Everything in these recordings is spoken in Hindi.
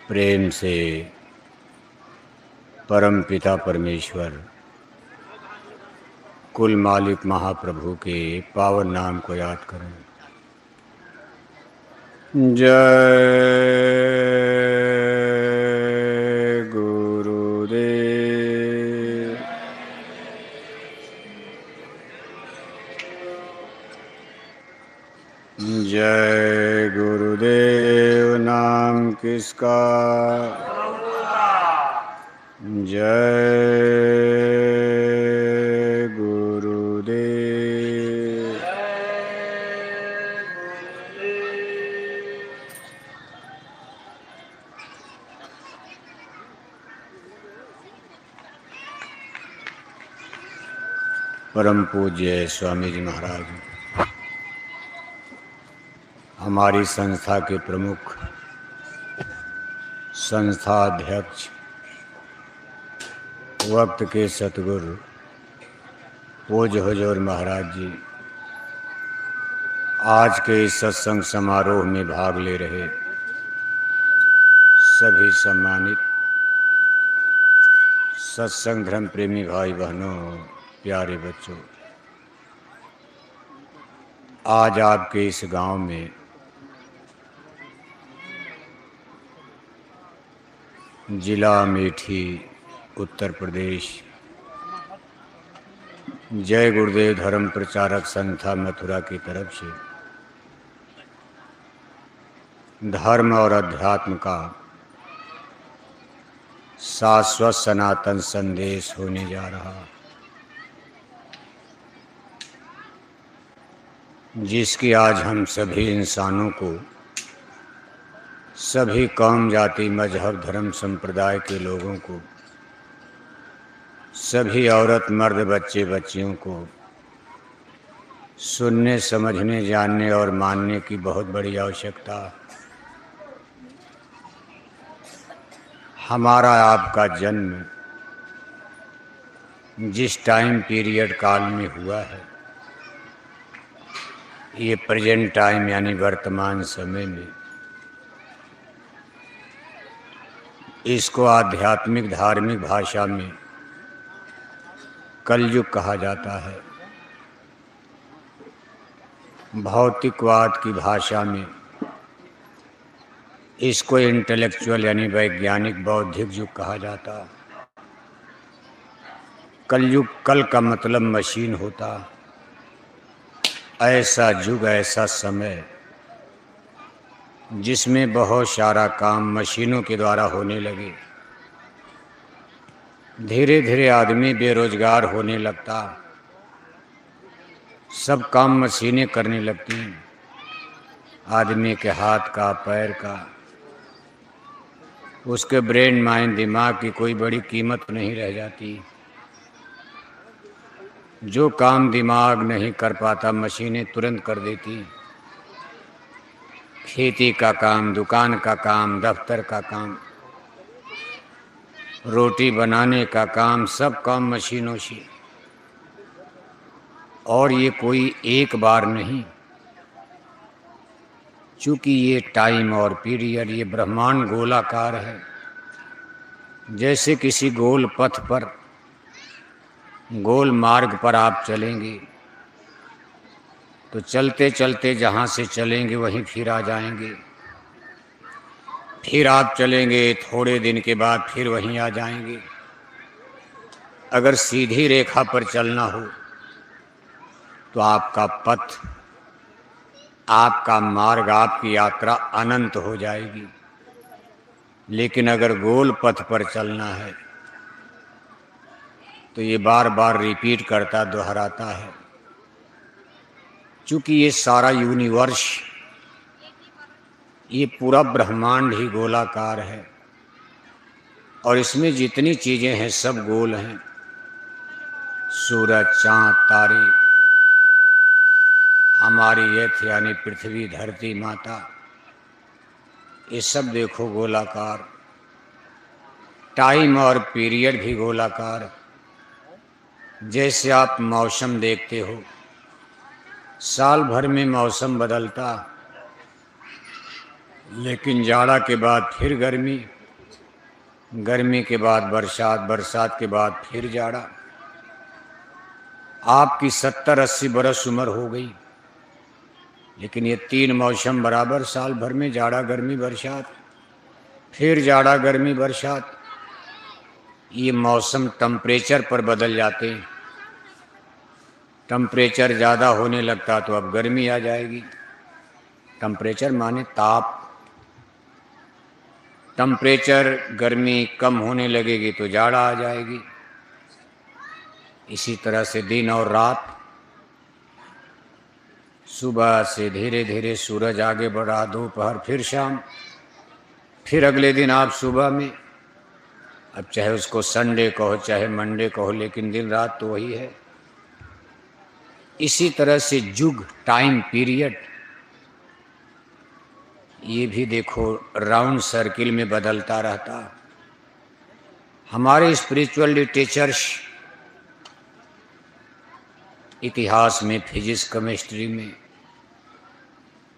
प्रेम से परम पिता परमेश्वर कुल मालिक महाप्रभु के पावन नाम को याद करें। जय गुरुदेव। जय गुरुदेव नाम किसका? जय गुरुदेव। परम पूज्य स्वामी जी महाराज, हमारी संस्था के प्रमुख संस्था अध्यक्ष, वक्त के सतगुरु पूज्य हुजूर महाराज जी आज के इस सत्संग समारोह में भाग ले रहे सभी सम्मानित सत्संग धर्म प्रेमी भाई बहनों, प्यारे बच्चों, आज आपके इस गांव में जिला अमेठी, उत्तर प्रदेश, जय गुरुदेव धर्म प्रचारक संस्था मथुरा की तरफ से धर्म और अध्यात्म का शाश्वत सनातन संदेश होने जा रहा, जिसकी आज हम सभी इंसानों को, सभी कौम जाति मजहब धर्म संप्रदाय के लोगों को, सभी औरत मर्द बच्चे बच्चियों को सुनने समझने जानने और मानने की बहुत बड़ी आवश्यकता। हमारा आपका जन्म जिस टाइम पीरियड काल में हुआ है, ये प्रेजेंट टाइम यानी वर्तमान समय में, इसको आध्यात्मिक धार्मिक भाषा में कलयुग कहा जाता है। भौतिकवाद की भाषा में इसको इंटेलेक्चुअल यानी वैज्ञानिक बौद्धिक युग कहा जाता। कलयुग, कल का मतलब मशीन होता। ऐसा युग, ऐसा समय जिसमें बहुत सारा काम मशीनों के द्वारा होने लगे। धीरे धीरे आदमी बेरोजगार होने लगता, सब काम मशीनें करने लगती। आदमी के हाथ का, पैर का, उसके ब्रेन माइंड दिमाग की कोई बड़ी कीमत नहीं रह जाती। जो काम दिमाग नहीं कर पाता मशीनें तुरंत कर देती। खेती का काम, दुकान का काम, दफ्तर का काम, रोटी बनाने का काम, सब काम मशीनों से। और ये कोई एक बार नहीं, चूँकि ये टाइम और पीरियड, ये ब्रह्मांड गोलाकार है। जैसे किसी गोल पथ पर, गोल मार्ग पर आप चलेंगे तो चलते चलते जहाँ से चलेंगे वहीं फिर आ जाएंगे। फिर आप चलेंगे, थोड़े दिन के बाद फिर वहीं आ जाएंगे। अगर सीधी रेखा पर चलना हो तो आपका पथ, आपका मार्ग, आपकी यात्रा अनंत हो जाएगी। लेकिन अगर गोल पथ पर चलना है तो ये बार बार रिपीट करता, दोहराता है। चूँकि ये सारा यूनिवर्स, ये पूरा ब्रह्मांड ही गोलाकार है और इसमें जितनी चीज़ें हैं सब गोल हैं। सूरज, चाँद, तारे, हमारी यथ यानी पृथ्वी, धरती माता, ये सब देखो गोलाकार। टाइम और पीरियड भी गोलाकार। जैसे आप मौसम देखते हो, साल भर में मौसम बदलता, लेकिन जाड़ा के बाद फिर गर्मी, गर्मी के बाद बरसात, बरसात के बाद फिर जाड़ा। आपकी 70-80 बरस उम्र हो गई, लेकिन ये 3 मौसम बराबर साल भर में, जाड़ा गर्मी बरसात, फिर जाड़ा गर्मी बरसात। ये मौसम टेम्परेचर पर बदल जाते हैं। टेम्परेचर ज़्यादा होने लगता तो अब गर्मी आ जाएगी। टेम्परेचर माने ताप। टेम्परेचर गर्मी कम होने लगेगी तो जाड़ा आ जाएगी। इसी तरह से दिन और रात, सुबह से धीरे धीरे सूरज आगे बढ़ा, दोपहर फिर शाम, फिर अगले दिन आप सुबह में। अब चाहे उसको संडे कहो चाहे मंडे कहो, लेकिन दिन रात तो वही है। इसी तरह से युग, टाइम पीरियड, ये भी देखो राउंड सर्किल में बदलता रहता। हमारे स्पिरिचुअल लिटरेचर्स, इतिहास में, फिजिक्स, केमिस्ट्री में,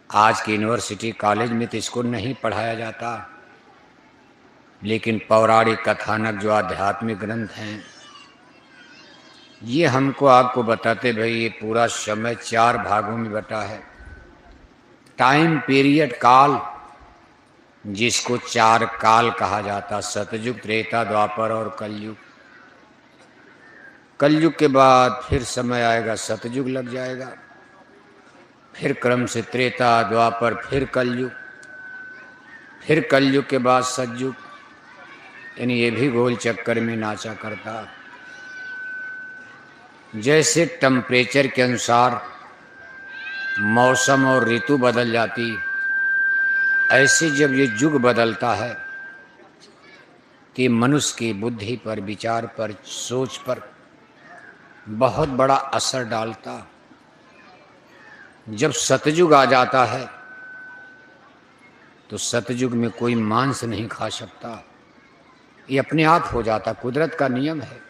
आज की यूनिवर्सिटी कॉलेज में तो इसको नहीं पढ़ाया जाता, लेकिन पौराणिक कथानक जो आध्यात्मिक ग्रंथ हैं, ये हमको आपको बताते भाई ये पूरा समय 4 भागों में बटा है। टाइम पीरियड, काल, जिसको 4 काल कहा जाता, सतयुग, त्रेता, द्वापर और कलयुग। कलयुग के बाद फिर समय आएगा, सतयुग लग जाएगा, फिर क्रम से त्रेता, द्वापर, फिर कलयुग, फिर कलयुग के बाद सतयुग। यानी ये भी गोल चक्कर में नाचा करता। जैसे टेम्परेचर के अनुसार मौसम और ऋतु बदल जाती, ऐसे जब ये युग बदलता है कि मनुष्य की बुद्धि पर, विचार पर, सोच पर बहुत बड़ा असर डालता। जब सतयुग आ जाता है तो सतयुग में कोई मांस नहीं खा सकता, ये अपने आप हो जाता, कुदरत का नियम है।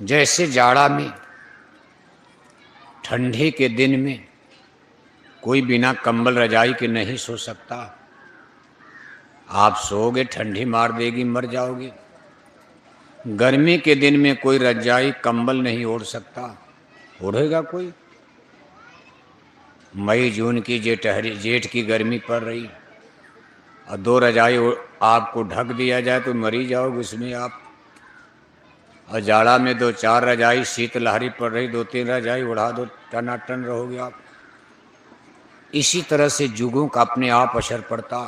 जैसे जाड़ा में, ठंडी के दिन में कोई बिना कंबल रजाई के नहीं सो सकता। आप सोओगे ठंडी मार देगी, मर जाओगे। गर्मी के दिन में कोई रजाई कंबल नहीं ओढ़ सकता, ओढ़ेगा कोई? मई जून की जेठ की गर्मी पड़ रही और 2 रजाई आपको ढक दिया जाए तो मरी जाओगे उसमें आप। और जाड़ा में 2-4 रजाई, शीतलहरी पड़ रही, 2-3 रजाई उड़ा दो, टनाटन रहोगे आप। इसी तरह से युगों का अपने आप असर पड़ता।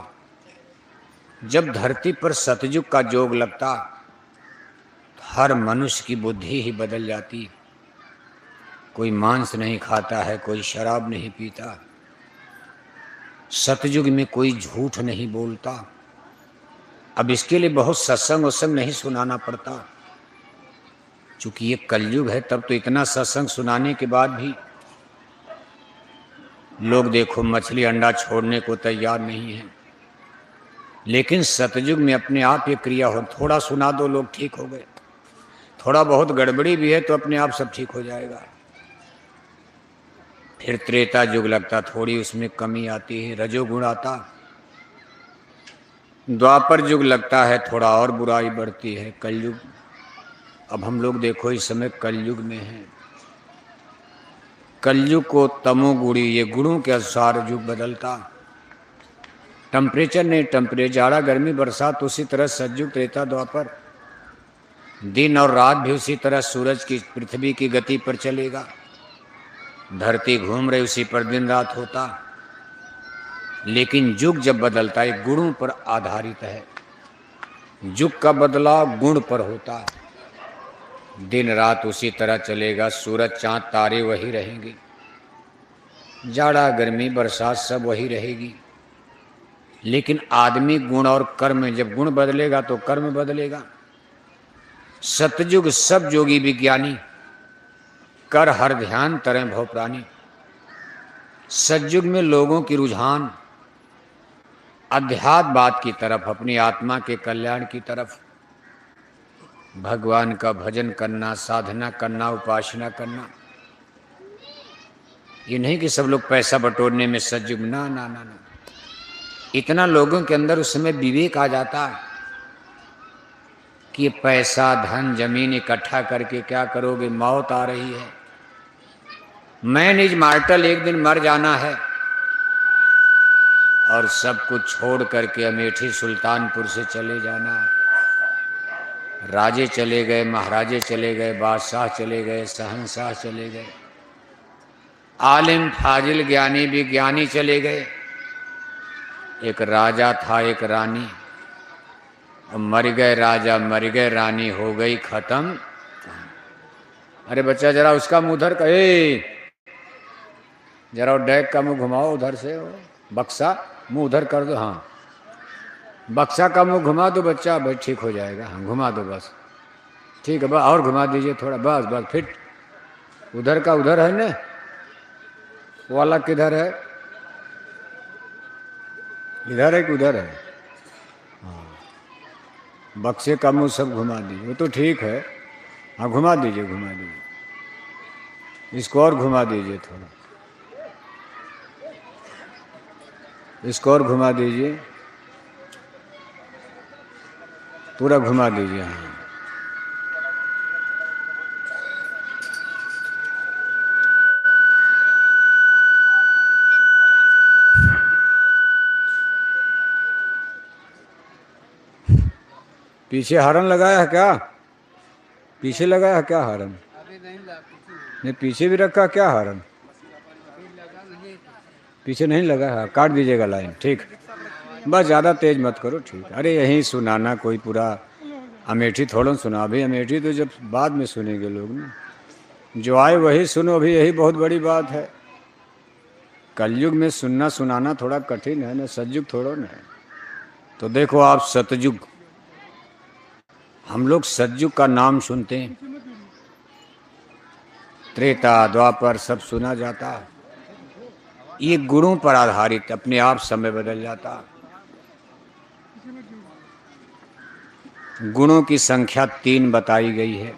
जब धरती पर सतयुग का जोग लगता, हर मनुष्य की बुद्धि ही बदल जाती। कोई मांस नहीं खाता है, कोई शराब नहीं पीता, सतयुग में कोई झूठ नहीं बोलता। अब इसके लिए बहुत सत्संग वत्संग नहीं सुनाना पड़ता, चूंकि ये कलयुग है। तब तो इतना सत्संग सुनाने के बाद भी लोग देखो मछली अंडा छोड़ने को तैयार नहीं है। लेकिन सतयुग में अपने आप ये क्रिया हो, थोड़ा सुना दो लोग ठीक हो गए, थोड़ा बहुत गड़बड़ी भी है तो अपने आप सब ठीक हो जाएगा। फिर त्रेता युग लगता, थोड़ी उसमें कमी आती है, रजोगुण आता। द्वापर युग लगता है, थोड़ा और बुराई बढ़ती है। कलयुग, अब हम लोग देखो इस समय कलयुग में हैं। कलयुग को तमोगुणी, ये गुणों के अनुसार युग बदलता। टेम्परेचर नहीं, टेम्परेचर जाड़ा गर्मी बरसात उसी तरह सतयुग, त्रेता, द्वापर। दिन और रात भी उसी तरह सूरज की, पृथ्वी की गति पर चलेगा। धरती घूम रही उसी पर दिन रात होता। लेकिन युग जब बदलता है गुणों पर आधारित है। युग का बदलाव गुण पर होता। दिन रात उसी तरह चलेगा, सूरज चांद तारे वही रहेंगे, जाड़ा गर्मी बरसात सब वही रहेगी। लेकिन आदमी गुण और कर्म, जब गुण बदलेगा तो कर्म बदलेगा। सतयुग सब जोगी विज्ञानी, कर हर ध्यान तरह भव प्राणी। सतयुग में लोगों की रुझान अध्यात्मवाद की तरफ, अपनी आत्मा के कल्याण की तरफ, भगवान का भजन करना, साधना करना, उपासना करना। ये नहीं कि सब लोग पैसा बटोरने में सतयुग, ना ना ना ना। इतना लोगों के अंदर उस समय विवेक आ जाता है। कि पैसा धन जमीन इकट्ठा करके क्या करोगे, मौत आ रही है। मैं निज मार्टल एक दिन मर जाना है और सब कुछ छोड़ करके अमेठी सुल्तानपुर से चले जाना है। राजे चले गए, महाराजे चले गए, बादशाह चले गए, शहंशाह चले गए, आलिम फाजिल ज्ञानी विज्ञानी चले गए। एक राजा था, एक रानी, मर गए राजा मर गए रानी, हो गई खत्म। अरे बच्चा जरा उसका मुंह उधर कहे, जरा डैक का मुंह घुमाओ उधर से, बक्सा मुंह उधर कर दो। हाँ, बक्सा का मुंह घुमा दो बच्चा, भाई ठीक हो जाएगा। हाँ घुमा दो बस, ठीक है, बस और घुमा दीजिए थोड़ा, बस बस फिट। उधर का उधर है ना, वो वाला किधर है, इधर है कि उधर है। हाँ, बक्से का मुंह सब घुमा दीजिए, वो तो ठीक है। हाँ घुमा दीजिए घुमा दीजिए, इसको और घुमा दीजिए थोड़ा, इसको और घुमा दीजिए, पूरा घुमा दीजिए। हाँ पीछे हारन लगाया है क्या, पीछे लगाया है क्या हारन, नहीं पीछे भी रखा क्या हारन, पीछे नहीं लगा है, काट दीजिएगा लाइन, ठीक। बस ज़्यादा तेज मत करो, ठीक। अरे यहीं सुनाना, कोई पूरा अमेठी थोड़ा सुना, अभी अमेठी तो जब बाद में सुनेंगे लोग ना, जो आए वही सुनो, अभी यही बहुत बड़ी बात है। कलयुग में सुनना सुनाना थोड़ा कठिन है ना, सतयुग थोड़ा ना है। तो देखो आप, सतयुग, हम लोग सतयुग का नाम सुनते हैं, त्रेता द्वापर सब सुना जाता है। ये गुणों पर आधारित, अपने आप समय बदल जाता। गुणों की संख्या 3 बताई गई है,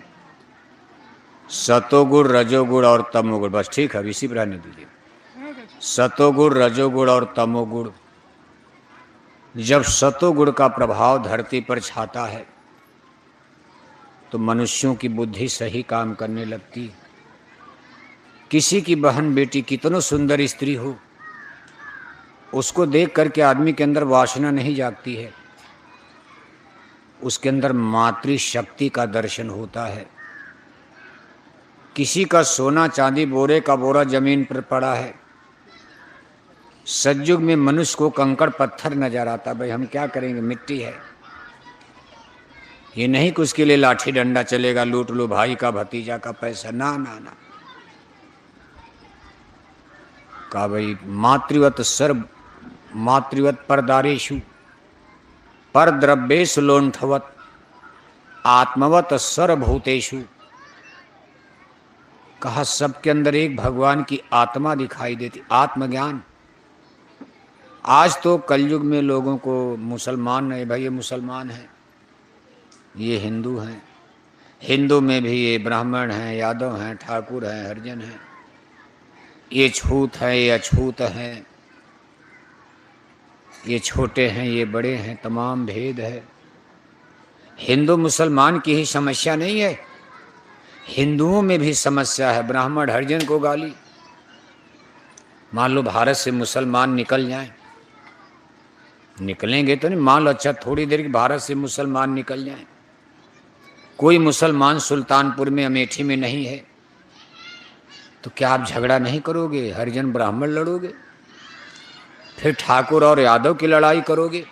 सतोगुण रजोगुण और तमोगुण। बस ठीक है, इसी पर रहने दीजिए। सतोगुण रजोगुण और तमोगुण। जब सतोगुण का प्रभाव धरती पर छाता है तो मनुष्यों की बुद्धि सही काम करने लगती। किसी की बहन बेटी कितनो सुंदर स्त्री हो, उसको देख करके आदमी के अंदर वासना नहीं जागती है, उसके अंदर मातृ शक्ति का दर्शन होता है। किसी का सोना चांदी बोरे का बोरा जमीन पर पड़ा है, सतयुग में मनुष्य को कंकड़ पत्थर नजर आता, भाई हम क्या करेंगे, मिट्टी है। ये नहीं कि उसके लिए लाठी डंडा चलेगा, लूट लो भाई का भतीजा का पैसा, ना ना ना। कहा भाई मातृवत सर्व मातृवत परदारेषु पर द्रव्येषु लोंठवत आत्मवत सर्वभूतेषु। कहा सबके अंदर एक भगवान की आत्मा दिखाई देती, आत्मज्ञान। आज तो कलयुग में लोगों को मुसलमान नहीं, भाई ये मुसलमान है, ये हिंदू हैं, हिंदू में भी ये ब्राह्मण हैं, यादव हैं, ठाकुर हैं, हरिजन हैं, ये छूत हैं, ये अछूत हैं, ये छोटे हैं, ये बड़े हैं, तमाम भेद है। हिंदू मुसलमान की ही समस्या नहीं है, हिंदुओं में भी समस्या है। ब्राह्मण हरिजन को गाली, मान लो भारत से मुसलमान निकल जाएं, निकलेंगे तो नहीं, मान लो अच्छा थोड़ी देर की भारत से मुसलमान निकल जाएं, कोई मुसलमान सुल्तानपुर में अमेठी में नहीं है, तो क्या आप झगड़ा नहीं करोगे, हरिजन ब्राह्मण लड़ोगे, फिर ठाकुर और यादव की लड़ाई करोगे,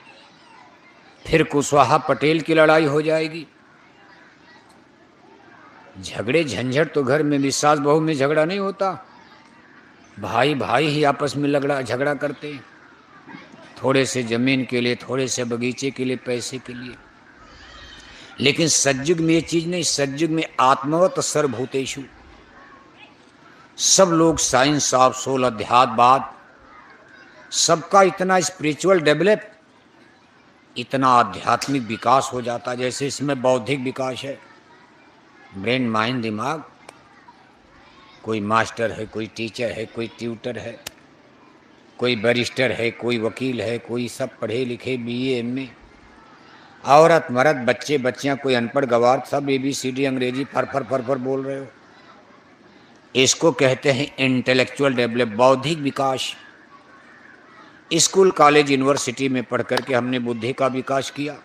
फिर कुशवाहा पटेल की लड़ाई हो जाएगी। झगड़े झंझट तो घर में, विश्वास बहू में झगड़ा नहीं होता, भाई भाई ही आपस में झगड़ा करते हैं, थोड़े से जमीन के लिए, थोड़े से बगीचे के लिए, पैसे के लिए। लेकिन सतयुग में ये चीज नहीं, सतयुग में आत्मवत सर्वभूतेषु। सब लोग साइंस ऑफ सोल, अध्यात्मवाद, सबका इतना स्पिरिचुअल डेवलप, इतना आध्यात्मिक विकास हो जाता, जैसे इसमें बौद्धिक विकास है, ब्रेन माइंड दिमाग। कोई मास्टर है, कोई टीचर है, कोई ट्यूटर है, कोई बैरिस्टर है, कोई वकील है, कोई सब पढ़े लिखे BA MA, औरत मर्द बच्चे बच्चियां कोई अनपढ़ गवार सब ABCD अंग्रेजी फर फर फर फर बोल रहे हो। इसको कहते हैं इंटेलेक्चुअल डेवलप, बौद्धिक विकास। स्कूल कॉलेज यूनिवर्सिटी में पढ़ करके हमने बुद्धि का विकास किया,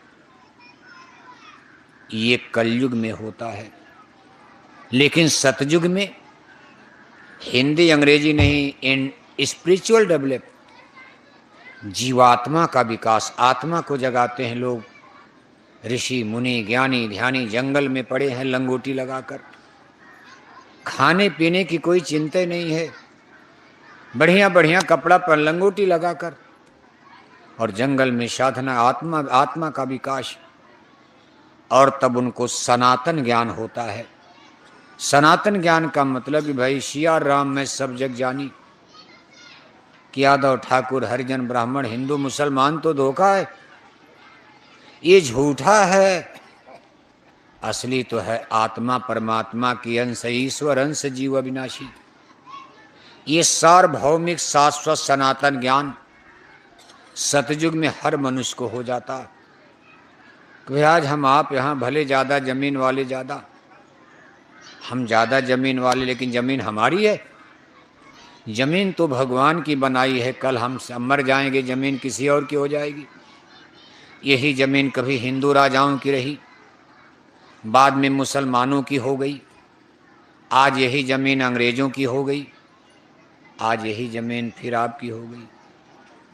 ये कलयुग में होता है। लेकिन सतयुग में हिंदी अंग्रेजी नहीं, इन स्पिरिचुअल डेवलप, जीवात्मा का विकास, आत्मा को जगाते हैं लोग। ऋषि मुनि ज्ञानी ध्यानी जंगल में पड़े हैं लंगोटी लगाकर, खाने पीने की कोई चिंता नहीं है, बढ़िया बढ़िया कपड़ा पहन लंगोटी लगाकर, और जंगल में साधना, आत्मा का विकास। और तब उनको सनातन ज्ञान होता है। सनातन ज्ञान का मतलब कि भाई सिया राम में सब जग जानी, कि यादव ठाकुर हरिजन ब्राह्मण हिंदू मुसलमान तो धोखा है, ये झूठा है। असली तो है आत्मा परमात्मा की अंश, ईश्वर अंश जीव अविनाशी। ये सार्वभौमिक शाश्वत सनातन ज्ञान सतयुग में हर मनुष्य को हो जाता। कि आज हम आप यहाँ भले ज़्यादा जमीन वाले, ज़्यादा हम ज़्यादा जमीन वाले, लेकिन जमीन हमारी है। जमीन तो भगवान की बनाई है, कल हम मर जाएंगे जमीन किसी और की हो जाएगी। यही जमीन कभी हिंदू राजाओं की रही, बाद में मुसलमानों की हो गई, आज यही जमीन अंग्रेज़ों की हो गई, आज यही जमीन फिर आपकी हो गई।